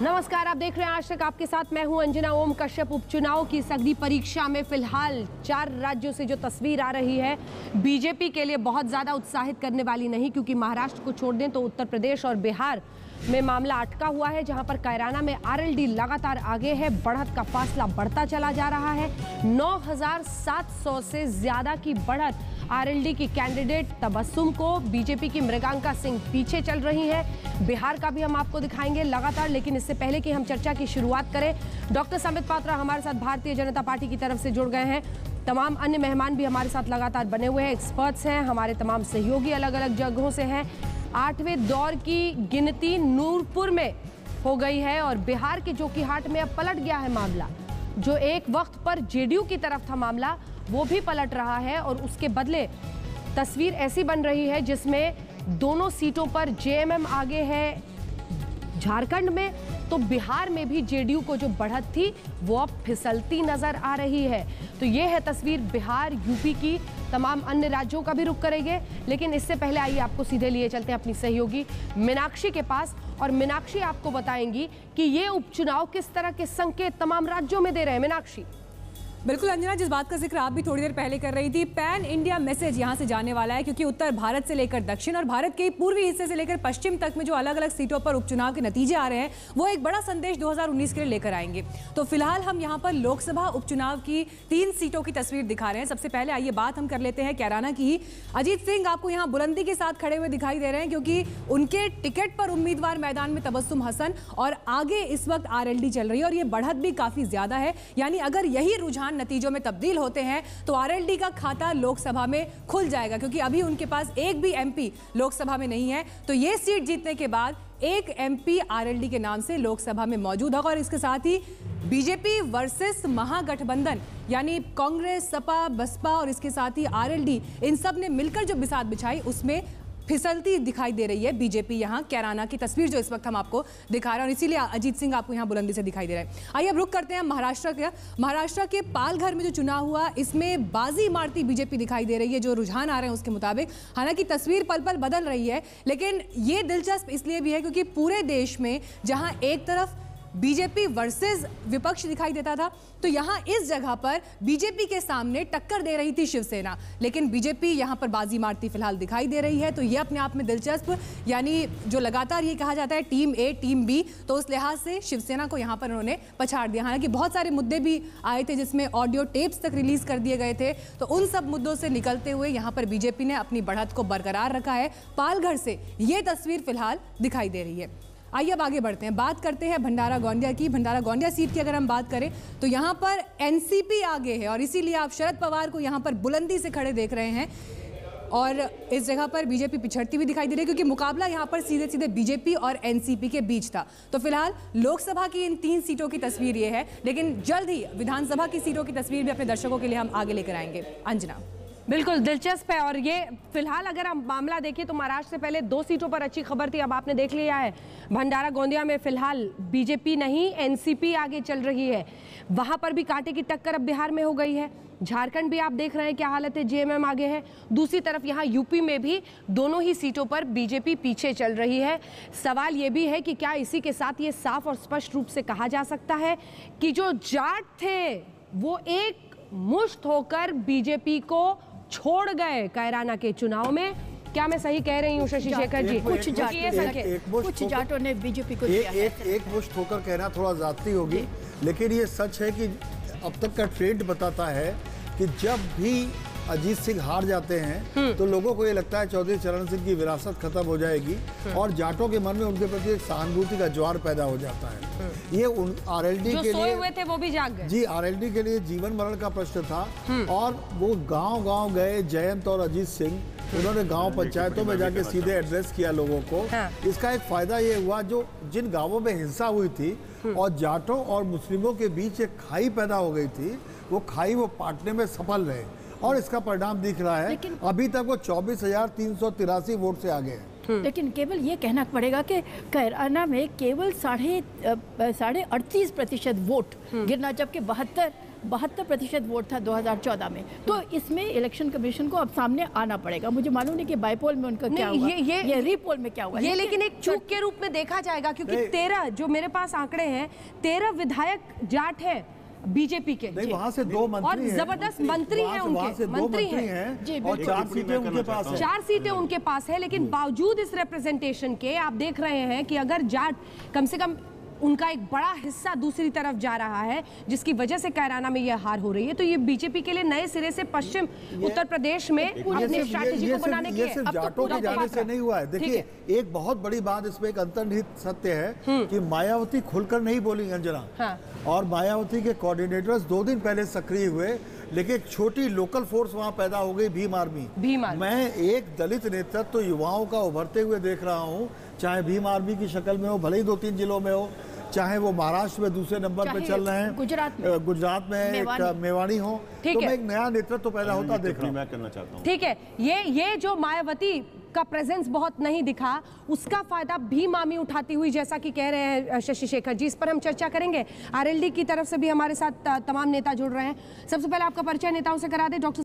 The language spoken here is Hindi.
नमस्कार, आप देख रहे हैं आज तक आपके साथ मैं हूं अंजना। ओम कश्यप। उपचुनाव की सघली परीक्षा में फिलहाल 4 राज्यों से जो तस्वीर आ रही है बीजेपी के लिए बहुत ज्यादा उत्साहित करने वाली नहीं, क्योंकि महाराष्ट्र को छोड़ दें तो उत्तर प्रदेश और बिहार में मामला अटका हुआ है, जहां पर कैराना में आरएलडी लगातार आगे है। बढ़त का फासला बढ़ता चला जा रहा है। 9700 से ज्यादा की बढ़त आरएलडी की कैंडिडेट तबस्सुम को, बीजेपी की मृगांका सिंह पीछे चल रही है। बिहार का भी हम आपको दिखाएंगे लगातार, लेकिन इससे पहले कि हम चर्चा की शुरुआत करें, डॉक्टर संबित पात्रा हमारे साथ भारतीय जनता पार्टी की तरफ से जुड़ गए हैं। तमाम अन्य मेहमान भी हमारे साथ लगातार बने हुए हैं, एक्सपर्ट्स हैं, हमारे तमाम सहयोगी अलग अलग जगहों से हैं। 8वें दौर की गिनती नूरपुर में हो गई है और बिहार के जोकीहाट में अब पलट गया है मामला। जो एक वक्त पर जेडीयू की तरफ था मामला, वो भी पलट रहा है और उसके बदले तस्वीर ऐसी बन रही है जिसमें दोनों सीटों पर जेएमएम आगे है झारखंड में, तो बिहार में भी जेडीयू को जो बढ़त थी वो अब फिसलती नजर आ रही है। तो ये है तस्वीर बिहार, यूपी की। तमाम अन्य राज्यों का भी रुख करेंगे, लेकिन इससे पहले आइए आपको सीधे लिए चलते हैं अपनी सहयोगी मीनाक्षी के पास, और मीनाक्षी आपको बताएंगी कि ये उपचुनाव किस तरह के संकेत तमाम राज्यों में दे रहे हैं। मीनाक्षी। बिल्कुल अंजना, जिस बात का जिक्र आप भी थोड़ी देर पहले कर रही थी, पैन इंडिया मैसेज यहां से जाने वाला है, क्योंकि उत्तर भारत से लेकर दक्षिण और भारत के पूर्वी हिस्से से लेकर पश्चिम तक में जो अलग अलग सीटों पर उपचुनाव के नतीजे आ रहे हैं वो एक बड़ा संदेश 2019 के लिए लेकर आएंगे। तो फिलहाल हम यहां पर लोकसभा उपचुनाव की 3 सीटों की तस्वीर दिखा रहे हैं। सबसे पहले आइए बात हम कर लेते हैं कैराना की ही। अजीत सिंह आपको यहाँ बुलंदी के साथ खड़े हुए दिखाई दे रहे हैं, क्योंकि उनके टिकट पर उम्मीदवार मैदान में तबस्सुम हसन, और आगे इस वक्त आरएलडी चल रही है और ये बढ़त भी काफी ज्यादा है। यानी अगर यही रुझान नतीजों में तब्दील होते हैं तो आरएलडी का खाता लोकसभा में खुल जाएगा, क्योंकि अभी उनके पास एक भी एमपी लोकसभा में नहीं है। तो ये सीट जीतने के बाद एक एमपी आरएलडी के नाम से लोकसभा में मौजूद होगा। और इसके साथ ही बीजेपी वर्सेस महागठबंधन, यानी कांग्रेस, सपा, बसपा और इसके साथ ही आरएलडी, इन सब ने मिलकर जो बिसात बिछाई उसमें फिसलती दिखाई दे रही है बीजेपी। यहाँ कैराना की तस्वीर जो इस वक्त हम आपको दिखा रहे हैं, और इसीलिए अजीत सिंह आपको यहाँ बुलंदी से दिखाई दे रहा है। आइए अब रुक करते हैं महाराष्ट्र के पालघर में जो चुनाव हुआ, इसमें बाजी मारती बीजेपी दिखाई दे रही है जो रुझान आ रहे हैं उसके मुताबिक। हालांकि तस्वीर पल पल बदल रही है, लेकिन ये दिलचस्प इसलिए भी है क्योंकि पूरे देश में जहां एक तरफ बीजेपी वर्सेस विपक्ष दिखाई देता था, तो यहां इस जगह पर बीजेपी के सामने टक्कर दे रही थी शिवसेना, लेकिन बीजेपी यहां पर बाजी मारती फिलहाल दिखाई दे रही है। तो ये अपने आप में दिलचस्प, यानी जो लगातार ये कहा जाता है टीम ए टीम बी, तो उस लिहाज से शिवसेना को यहां पर उन्होंने पछाड़ दिया। हालांकि बहुत सारे मुद्दे भी आए थे जिसमें ऑडियो टेप्स तक रिलीज कर दिए गए थे, तो उन सब मुद्दों से निकलते हुए यहां पर बीजेपी ने अपनी बढ़त को बरकरार रखा है। पालघर से ये तस्वीर फिलहाल दिखाई दे रही है। आइए अब आगे बढ़ते हैं, बात करते हैं भंडारा गोंदिया की। भंडारा गोंदिया सीट की अगर हम बात करें तो यहाँ पर एनसीपी आगे है, और इसीलिए आप शरद पवार को यहाँ पर बुलंदी से खड़े देख रहे हैं। और इस जगह पर बीजेपी पिछड़ती हुई दिखाई दे रही है, क्योंकि मुकाबला यहाँ पर सीधे सीधे बीजेपी और एनसीपी के बीच था। तो फिलहाल लोकसभा की इन 3 सीटों की तस्वीर ये है, लेकिन जल्द ही विधानसभा की सीटों की तस्वीर भी अपने दर्शकों के लिए हम आगे लेकर आएंगे। अंजना। बिल्कुल दिलचस्प है, और ये फिलहाल अगर हम मामला देखें तो महाराष्ट्र से पहले 2 सीटों पर अच्छी खबर थी, अब आपने देख लिया है भंडारा गोंदिया में फिलहाल बीजेपी नहीं एनसीपी आगे चल रही है। वहां पर भी कांटे की टक्कर अब बिहार में हो गई है। झारखंड भी आप देख रहे हैं क्या हालत है, जेएमएम आगे है। दूसरी तरफ यहाँ यूपी में भी दोनों ही सीटों पर बीजेपी पीछे चल रही है। सवाल ये भी है कि क्या इसी के साथ ये साफ और स्पष्ट रूप से कहा जा सकता है कि जो जाट थे वो एक मुश्त होकर बीजेपी को छोड़ गए कैराना के चुनाव में? क्या मैं सही कह रही हूँ शशि शेखर जी? कुछ जाटों ने बीजेपी को एक मुश्त होकर कहना थोड़ा ज्यादती होगी, लेकिन ये सच है कि अब तक का ट्रेंड बताता है कि जब भी अजीत सिंह हार जाते हैं तो लोगों को ये लगता है चौधरी चरण सिंह की विरासत खत्म हो जाएगी, और जाटों के मन में उनके प्रति एक सहानुभूति का ज्वार पैदा हो जाता है। ये आरएलडी के लिए हुए थे वो भी जाग गए। जी, आरएलडी के लिए जीवन मरण का प्रश्न था, और वो गांव-गांव गए। जयंत और अजीत सिंह, उन्होंने गांव पंचायतों में जाके सीधे एड्रेस किया लोगों को। इसका एक फायदा ये हुआ, जो जिन गांवों में हिंसा हुई थी और जाटों और मुस्लिमों के बीच एक खाई पैदा हो गई थी, वो खाई वो पाटने में सफल रहे, और इसका परिणाम दिख रहा है। अभी तक वो 24,383 वोट से आगे है। लेकिन केवल ये कहना पड़ेगा कि कैराना में केवल 38.5% वोट गिरना, जबकि 72 72% वोट था 2014 में। तो इसमें इलेक्शन कमीशन को अब सामने आना पड़ेगा। मुझे मालूम नहीं कि बाईपोल में उनका क्या हुआ, ये रीपोल में क्या हुआ, ये लेकिन एक चूक के रूप में देखा जाएगा, क्योंकि 13 जो मेरे पास आंकड़े हैं 13 विधायक जाट है बीजेपी के। नहीं, वहाँ से 2 मंत्री और जबरदस्त मंत्री हैं उनके, मंत्री हैं और 4 सीटें उनके पास है। 4 सीटें उनके पास है, लेकिन बावजूद इस रिप्रेजेंटेशन के आप देख रहे हैं कि अगर जाट कम से कम उनका एक बड़ा हिस्सा दूसरी तरफ जा रहा है, जिसकी वजह से कैराना में यह हार हो रही है, तो ये बीजेपी के लिए नए सिरे से पश्चिम उत्तर प्रदेश में अपने स्ट्रैटेजी को बनाने के सिर्फ जाटों के जाने से नहीं हुआ है। देखिए, एक बहुत बड़ी बात इसमें एक अंतर्निहित सत्य है कि मायावती खुलकर नहीं बोली अंजना, और मायावती के कोऑर्डिनेटर्स 2 दिन पहले सक्रिय हुए, लेकिन एक छोटी लोकल फोर्स वहां पैदा हो गई, भीम आर्मी। मैं एक दलित नेतृत्व तो युवाओं का उभरते हुए देख रहा हूं, चाहे भीम आर्मी की शक्ल में हो, भले ही 2-3 जिलों में हो, चाहे वो महाराष्ट्र में दूसरे नंबर पे चल रहे हैं, गुजरात में एक मेवाड़ी हो, तो मैं एक नया नेतृत्व पैदा होता देख रहा हूं। मैं करना चाहता हूं। ठीक है, ये जो मायावती का प्रेजेंस बहुत नहीं दिखा, उसका फायदा भीम आर्मी उठाती हुई, जैसा कि कह रहे हैं शशि शेखर जी, इस पर हम चर्चा करेंगे। आरएलडी की तरफ से भी हमारे साथ तमाम नेता जुड़ रहे हैं। सबसे पहले आपका परिचय नेताओं से करा दें। डॉक्टर